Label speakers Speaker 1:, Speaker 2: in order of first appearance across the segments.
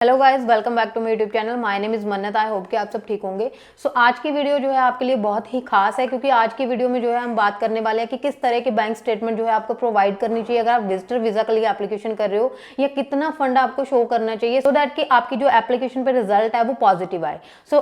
Speaker 1: Hello guys, welcome back to my YouTube channel. My name is Mannat. I hope कि आप सब ठीक होंगे। आज की वीडियो जो है आपके लिए बहुत ही खास है, क्योंकि आज की वीडियो में जो है हम बात करने वाले हैं कि किस तरह की बैंक स्टेटमेंट जो है आपको प्रोवाइड करनी चाहिए अगर आप विजिटर वीजा के लिए एप्लीकेशन कर रहे हो, या कितना फंड आपको शो करना चाहिए सो दैट कि आपकी जो एप्लीकेशन पे रिजल्ट है वो पॉजिटिव आए।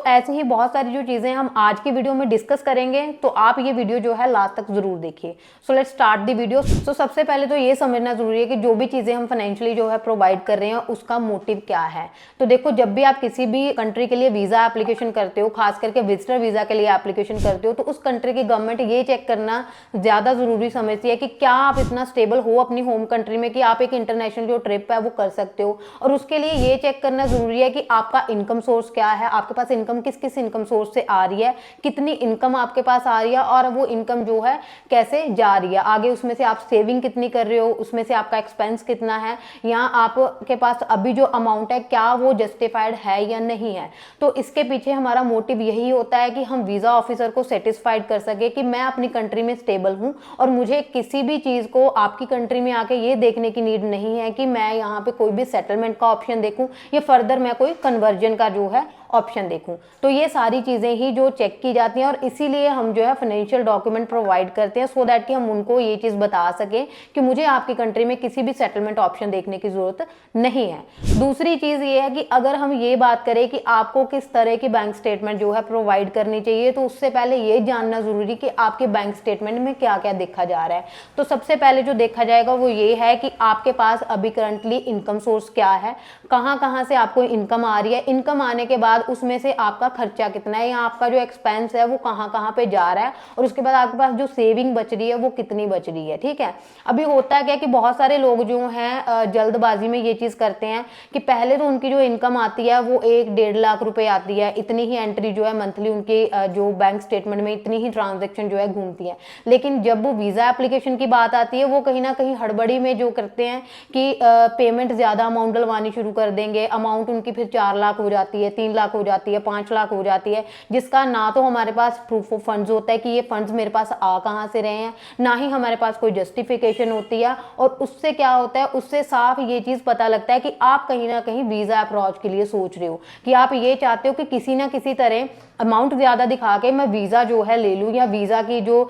Speaker 1: ऐसे ही बहुत सारी जो चीजें हम आज की वीडियो में डिस्कस करेंगे, तो आप ये वीडियो जो है लास्ट तक जरूर देखिए। Let's start the video. सबसे पहले तो ये समझना जरूरी है कि जो भी चीजें हम फाइनेंशियली जो है प्रोवाइड कर रहे हैं उसका मोटिव क्या है। तो देखो, जब भी आप किसी भी कंट्री के लिए वीजा एप्लीकेशन करते हो, खास करके विजिटर वीजा के लिए एप्लीकेशन करते हो, तो उस कंट्री की गवर्नमेंट ये चेक करना ज्यादा जरूरी समझती है कि क्या आप इतना स्टेबल हो अपनी होम कंट्री में कि आप एक इंटरनेशनल जो ट्रिप है वो कर सकते हो। और उसके लिए ये चेक करना जरूरी है कि आपका इनकम सोर्स क्या है, आपके पास इनकम किस किस इनकम सोर्स से आ रही है, कितनी इनकम आपके पास आ रही है, और वो इनकम जो है कैसे जा रही है आगे, उसमें से आप सेविंग कितनी कर रहे हो, उसमें से आपका एक्सपेंस कितना है, या आपके पास अभी जो अमाउंट है क्या वो जस्टिफाइड है या नहीं है। तो इसके पीछे हमारा मोटिव यही होता है कि हम वीजा ऑफिसर को सेटिस्फाइड कर सके कि मैं अपनी कंट्री में स्टेबल हूं, और मुझे किसी भी चीज को आपकी कंट्री में आके ये देखने की नीड नहीं है कि मैं यहाँ पे कोई भी सेटलमेंट का ऑप्शन देखूं या फर्दर मैं कोई कन्वर्जन का जो है ऑप्शन देखूं। तो ये सारी चीजें ही जो चेक की जाती हैं, और इसीलिए हम जो है फाइनेंशियल डॉक्यूमेंट प्रोवाइड करते हैं, सो दैट कि हम उनको ये चीज बता सकें कि मुझे आपकी कंट्री में किसी भी सेटलमेंट ऑप्शन देखने की जरूरत नहीं है। दूसरी चीज ये है कि अगर हम ये बात करें कि आपको किस तरह की बैंक स्टेटमेंट जो है प्रोवाइड करनी चाहिए, तो उससे पहले ये जानना जरूरी कि आपके बैंक स्टेटमेंट में क्या क्या देखा जा रहा है। तो सबसे पहले जो देखा जाएगा वो ये है कि आपके पास अभी करंटली इनकम सोर्स क्या है, कहां कहां से आपको इनकम आ रही है, इनकम आने के बाद उसमें से आपका खर्चा कितना है, या आपका जो एक्सपेंस है वो कहां कहां पे जा रहा है, और उसके बाद आपके पास जो सेविंग बच रही है वो कितनी बच रही है। ठीक है, अभी होता है क्या कि बहुत सारे लोग जो हैं जल्दबाजी में ये चीज करते हैं कि पहले तो उनकी जो इनकम आती है वो 1-1.5 लाख रुपए आती है, इतनी ही एंट्री जो है मंथली उनकी जो बैंक स्टेटमेंट में इतनी ही ट्रांजेक्शन जो है घूमती है। लेकिन जब वो वीजा एप्लीकेशन की बात आती है, वो कहीं ना कहीं हड़बड़ी में जो करते हैं कि पेमेंट ज्यादा अमाउंट डलवानी शुरू कर देंगे, अमाउंट उनकी फिर 4 लाख हो जाती है, 3 लाख हो जाती है, 5 लाख हो जाती है, जिसका ना तो हमारे पास प्रूफ ऑफ फंड्स होता है कि ये फंड्स मेरे पास आ कहां से रहे हैं, ना ही हमारे पास कोई जस्टिफिकेशन होती है। और उससे क्या होता है, उससे साफ ये चीज पता लगता है कि आप कहीं ना कहीं वीजा अप्रोच के लिए सोच रहे हो, कि आप ये चाहते हो कि किसी ना किसी तरह अमाउंट ज्यादा दिखा के मैं वीजा जो है ले लूं, या वीजा की जो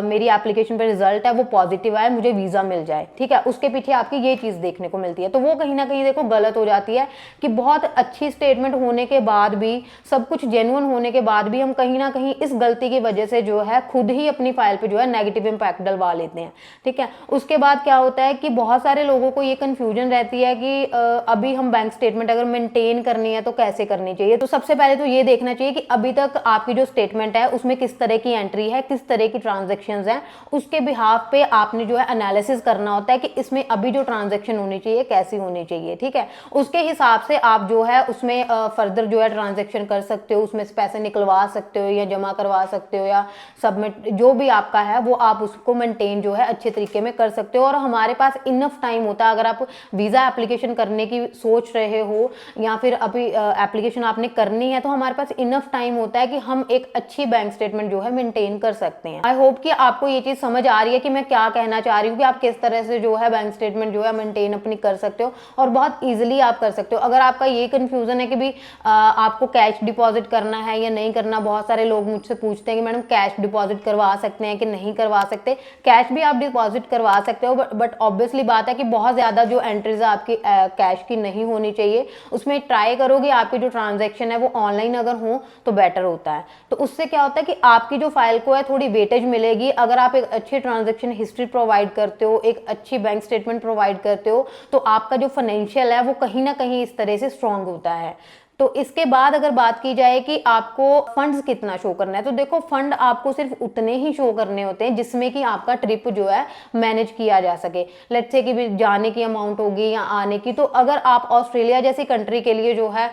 Speaker 1: मेरी एप्लीकेशन पे रिजल्ट है वो पॉजिटिव आए, मुझे वीजा मिल जाए। ठीक है, उसके पीछे आपकी ये चीज देखने को मिलती है। तो वो कहीं ना कहीं देखो गलत हो जाती है कि बहुत अच्छी स्टेटमेंट होने के बाद भी, सब कुछ जेन्युइन होने के बाद भी हम कहीं ना कहीं इस गलती की वजह से जो है खुद ही अपनी फाइल पे जो है नेगेटिव इंपैक्ट डलवा लेते हैं। ठीक है, उसके बाद क्या होता है कि बहुत सारे लोगों को ये कंफ्यूजन रहती है कि अभी हम बैंक स्टेटमेंट अगर मेंटेन करनी है तो कैसे करनी चाहिए। तो सबसे पहले तो ये देखना चाहिए कि अभी तक आपकी जो स्टेटमेंट है उसमें किस तरह की एंट्री है, किस तरह की ट्रांजेक्शंस हैं, उसके बिहाफ पे आपने जो है एनालिसिस करना होता है कि इसमें अभी जो ट्रांजेक्शन होनी चाहिए कैसी होनी चाहिए। ठीक है, उसके हिसाब से आप जो है उसमें फर्दर जो है ट्रांजेक्शन कर सकते हो, उसमें से पैसे निकलवा सकते हो या जमा करवा सकते हो, या सबमिट जो भी आपका है वो आप उसको मेंटेन जो है अच्छे तरीके में कर सकते हो। और हमारे पास इनफ टाइम होता है, अगर आप वीजा एप्लीकेशन करने की सोच रहे हो या फिर अभी एप्लीकेशन आपने करनी है, तो हमारे पास इनफ टाइम होता है कि हम एक अच्छी बैंक स्टेटमेंट जो है मेंटेन कर सकते हैं। आई होप कि आपको ये चीज समझ आ रही है कि मैं क्या कहना चाह रही हूँ, कि आप किस तरह से जो है बैंक स्टेटमेंट जो है मेंटेन अपनी कर सकते हो, और बहुत इजीली आप कर सकते हो। अगर आपका ये कंफ्यूजन है कि भी आपको कैश डिपॉजिट करना है या नहीं करना, बहुत सारे लोग मुझसे पूछते हैं कि मैडम कैश डिपॉजिट करवा सकते हैं कि नहीं करवा सकते। कैश भी आप डिपॉजिट करवा सकते हो, बट ऑब्वियसली बात है कि बहुत ज्यादा जो एंट्रीज है आपकी कैश की नहीं होनी चाहिए। उसमें ट्राई करो कि आपकी जो ट्रांजेक्शन है वो ऑनलाइन अगर हो तो बेटर होता है। तो उससे क्या होता है कि आपकी जो फाइल को है थोड़ी वेटेज मिलेगी। अगर आप एक अच्छी ट्रांजेक्शन हिस्ट्री प्रोवाइड करते हो, एक अच्छी बैंक स्टेटमेंट प्रोवाइड करते हो, तो आपका जो फाइनेंशियल है वो कहीं ना कहीं इस तरह से स्ट्रांग होता है। तो इसके बाद अगर बात की जाए कि आपको फंड्स कितना शो करना है, तो देखो फंड आपको सिर्फ उतने ही शो करने होते हैं जिसमें कि आपका ट्रिप जो है मैनेज किया जा सके। लेट्स से कि जाने की अमाउंट होगी या आने की, तो अगर आप ऑस्ट्रेलिया जैसी कंट्री के लिए जो है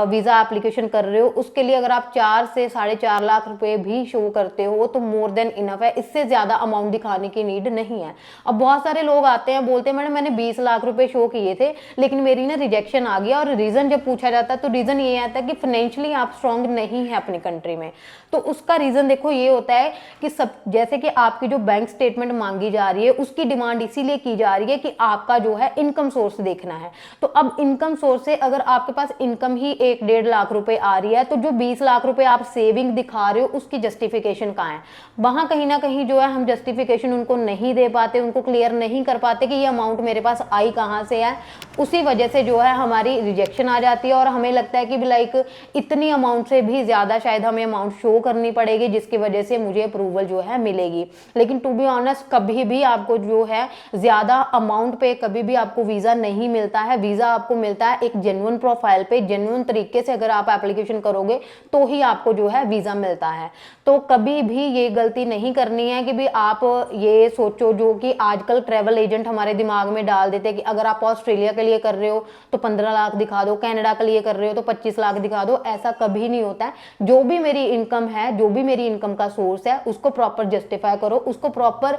Speaker 1: वीजा एप्लीकेशन कर रहे हो, उसके लिए अगर आप 4 से 4.5 लाख रुपए भी शो करते हो तो मोर देन इनफ है, इससे ज्यादा अमाउंट दिखाने की नीड नहीं है। अब बहुत सारे लोग आते हैं बोलते हैं मैडम मैंने 20 लाख रुपए शो किए थे लेकिन मेरी ना रिजेक्शन आ गया, और रीजन जब पूछा जाता है तो रीजन रीज़न ये आता है कि फाइनेंशियली आप स्ट्रांग नहीं है अपनी कंट्री में। तो उसका रीज़न देखो ये होता है कि सब, जैसे कि आपकी जो बैंक स्टेटमेंट मांगी जा रही है उसकी डिमांड इसीलिए की जा रही है कि आपका जो है इनकम सोर्स देखना है। तो अब इनकम सोर्स से अगर आपके पास इनकम ही 1-1.5 लाख रुपए आ रही है, तो जो 20 लाख रुपए आप सेविंग दिखा रहे हो उसकी जस्टिफिकेशन कहाँ है? वहां कहीं ना कहीं जो है हम जस्टिफिकेशन उनको नहीं दे पाते, उनको क्लियर नहीं कर पाते कि ये अमाउंट मेरे पास आई कहाँ से है। उसी वजह से जो है हमारी रिजेक्शन आ जाती है और हमें लगता है कि लाइक इतनी अमाउंट से भी ज्यादा शायद हमें अमाउंट शो करनी पड़ेगी जिसकी वजह से मुझे अप्रूवल जो है मिलेगी। लेकिन टू बी ऑनेस्ट कभी भी आपको जो है ज्यादा अमाउंट पे कभी भी आपको वीजा नहीं मिलता है। वीजा आपको मिलता है एक जेन्युइन प्रोफाइल पे, जेन्युइन तरीके से अगर आप एप्लीकेशन करोगे तो ही आपको जो है वीजा मिलता है। तो कभी भी ये गलती नहीं करनी है कि भी आप ये सोचो जो कि आजकल ट्रैवल एजेंट हमारे दिमाग में डाल देते हैं कि अगर आप ऑस्ट्रेलिया के लिए कर रहे हो तो 15 लाख दिखा दो, कनाडा के लिए कर रहे हो तो 25 लाख दिखा दो। ऐसा कभी नहीं होता है। जो भी मेरी इनकम है, जो भी मेरी इनकम का सोर्स है उसको प्रॉपर जस्टिफाई करो, उसको प्रॉपर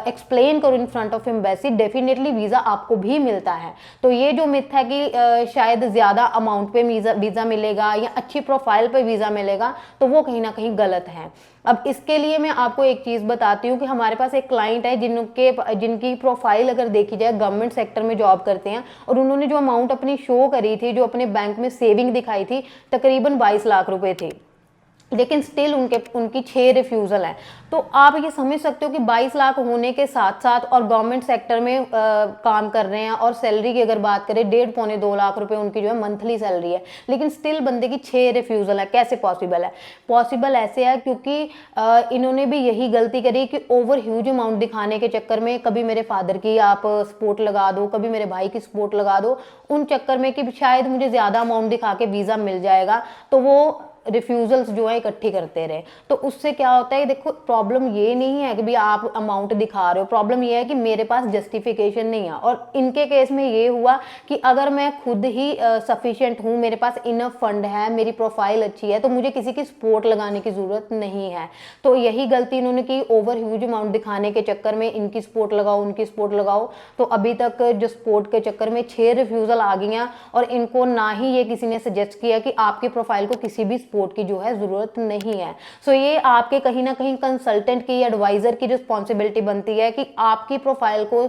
Speaker 1: एक्सप्लेन करो in front of embassy, definitely visa आपको भी मिलता है। तो ये जो मिथ है कि शायद ज्यादा अमाउंट पे वीजा मिलेगा या अच्छी प्रोफाइल पे वीजा मिलेगा, तो वो कहीं ना कहीं गलत है। अब इसके लिए मैं आपको एक चीज बताती हूँ कि हमारे पास एक क्लाइंट है जिनकी प्रोफाइल अगर देखी जाए गवर्नमेंट सेक्टर में जॉब करते हैं, और उन्होंने जो अमाउंट अपनी शो करी थी, जो अपने बैंक में सेविंग दिखाई थी, तकरीबन 22 लाख रुपए थी, लेकिन स्टिल उनकी 6 रिफ्यूजल है। तो आप ये समझ सकते हो कि 22 लाख होने के साथ साथ और गवर्नमेंट सेक्टर में काम कर रहे हैं, और सैलरी की अगर बात करें 1.5-2 लाख रुपए उनकी जो है मंथली सैलरी है, लेकिन स्टिल बंदे की 6 रिफ्यूजल है। कैसे पॉसिबल है? पॉसिबल ऐसे है क्योंकि इन्होंने भी यही गलती करी कि ओवर ह्यूज अमाउंट दिखाने के चक्कर में कभी मेरे फादर की आप सपोर्ट लगा दो, कभी मेरे भाई की सपोर्ट लगा दो, उन चक्कर में कि शायद मुझे ज्यादा अमाउंट दिखा के वीजा मिल जाएगा, तो वो रिफ्यूजल्स जो है इकट्ठी करते रहे। तो उससे क्या होता है, देखो प्रॉब्लम ये नहीं है कि भी आप अमाउंट दिखा रहे हो, प्रॉब्लम ये है कि मेरे पास जस्टिफिकेशन नहीं है। और इनके केस में ये हुआ कि अगर मैं खुद ही सफिशिएंट हूँ, मेरे पास इनफ फंड है, मेरी प्रोफाइल अच्छी है, तो मुझे किसी की सपोर्ट लगाने की जरूरत नहीं है। तो यही गलती इन्होंने की, ओवर ह्यूज अमाउंट दिखाने के चक्कर में इनकी सपोर्ट लगाओ, उनकी सपोर्ट लगाओ। तो अभी तक जो सपोर्ट के चक्कर में 6 रिफ्यूजल आ गई हैं, और इनको ना ही ये किसी ने सजेस्ट किया कि आपकी प्रोफाइल को किसी भी सपोर्ट की जो है जरूरत नहीं है। सो ये आपके कहीं ना कहीं कंसल्टेंट की, एडवाइजर की रिस्पॉन्सिबिलिटी बनती है कि आपकी प्रोफाइल को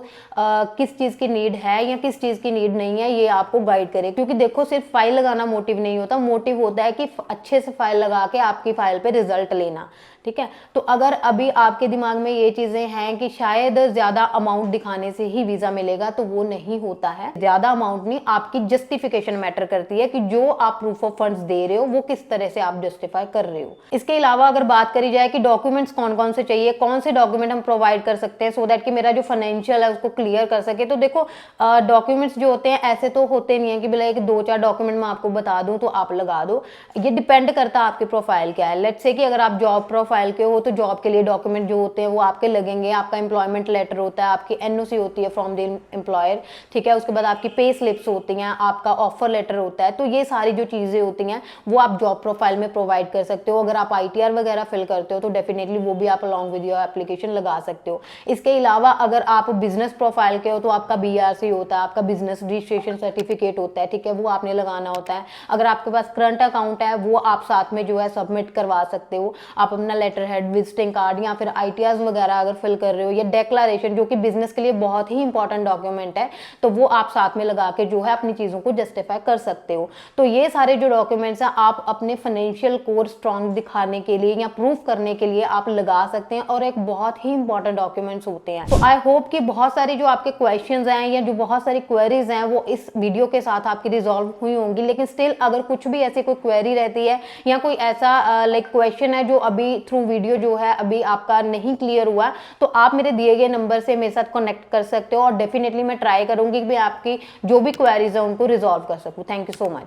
Speaker 1: किस चीज की नीड है या किस चीज की नीड नहीं है, ये आपको गाइड करे। क्योंकि देखो सिर्फ फाइल लगाना मोटिव नहीं होता, मोटिव होता है कि अच्छे से फाइल लगा के आपकी फाइल पे रिजल्ट लेना। ठीक है, तो अगर अभी आपके दिमाग में ये चीजें हैं कि शायद ज्यादा अमाउंट दिखाने से ही वीजा मिलेगा, तो वो नहीं होता है। ज्यादा अमाउंट नहीं, आपकी जस्टिफिकेशन मैटर करती है कि जो आप प्रूफ ऑफ फंड्स दे रहे हो वो किस तरह से आप जस्टिफाई कर रहे हो। इसके अलावा अगर बात करी जाए कि डॉक्यूमेंट्स कौन कौन से चाहिए, कौन से डॉक्यूमेंट हम प्रोवाइड कर सकते हैं सो दैट कि मेरा जो फाइनेंशियल है उसको क्लियर कर सके, तो देखो डॉक्यूमेंट्स जो होते हैं ऐसे तो होते नहीं है कि भले 2-4 डॉक्यूमेंट मैं आपको बता दूं तो आप लगा दो। ये डिपेंड करता है आपकी प्रोफाइल क्या है। लेट्स से कि अगर आप जॉब प्रोफाइल के हो तो जॉब के लिए डॉक्यूमेंट जो होते हैं वो आपके लगेंगे। आपका एम्प्लॉयमेंट लेटर होता है, आपकी एनओसी होती है फ्रॉम द एम्प्लॉयर, ठीक है। उसके बाद आपकी पे स्लिप्स होती हैं, आपका ऑफर लेटर होता है। तो ये सारी जो चीजें होती हैं वो आप जॉब प्रोफाइल में प्रोवाइड कर सकते हो। अगर आप आईटीआर वगैरह फिल करते हो तो डेफिनेटली वो भी आप अलॉन्ग विद योर एप्लीकेशन लगा सकते हो। इसके अलावा अगर आप बिजनेस प्रोफाइल के हो तो आपका बीआरसी होता है, आपका बिजनेस रजिस्ट्रेशन सर्टिफिकेट होता है, ठीक है, वो आपने लगाना होता है। अगर आपके पास करंट अकाउंट है वो आप साथ में जो है सबमिट करवा सकते हो। आप अपना लेटर हेड, विजिटिंग कार्ड या फिर आईटीआर वगैरह अगर फिल कर रहे हो, या डेक्लेरेशन जो कि बिजनेस के लिए बहुत ही इंपॉर्टेंट डॉक्यूमेंट है, तो वो आप साथ में लगा के जो है अपनी चीजों को जस्टिफाई कर सकते हो। तो ये सारे जो डॉक्यूमेंट्स हैं आप अपने फाइनेंशियल कोर स्ट्रांग दिखाने के लिए या प्रूफ करने के लिए आप लगा सकते हैं, और एक बहुत ही इंपॉर्टेंट डॉक्यूमेंट्स होते हैं। तो आई होप कि बहुत सारी जो आपके क्वेश्चंस हैं या जो बहुत सारी क्वेरीज हैं वो इस वीडियो के साथ आपकी रिजॉल्व हुई होंगी। लेकिन स्टिल अगर कुछ भी ऐसी कोई क्वेरी रहती है या कोई ऐसा लाइक क्वेश्चन है जो अभी थ्रू वीडियो जो है अभी आपका नहीं क्लियर हुआ, तो आप मेरे दिए गए नंबर से मेरे साथ कनेक्ट कर सकते हो, और डेफिनेटली मैं ट्राई करूंगी कि आपकी जो भी क्वेरीज है उनको रिजॉल्व कर सकूं। Thank you so much.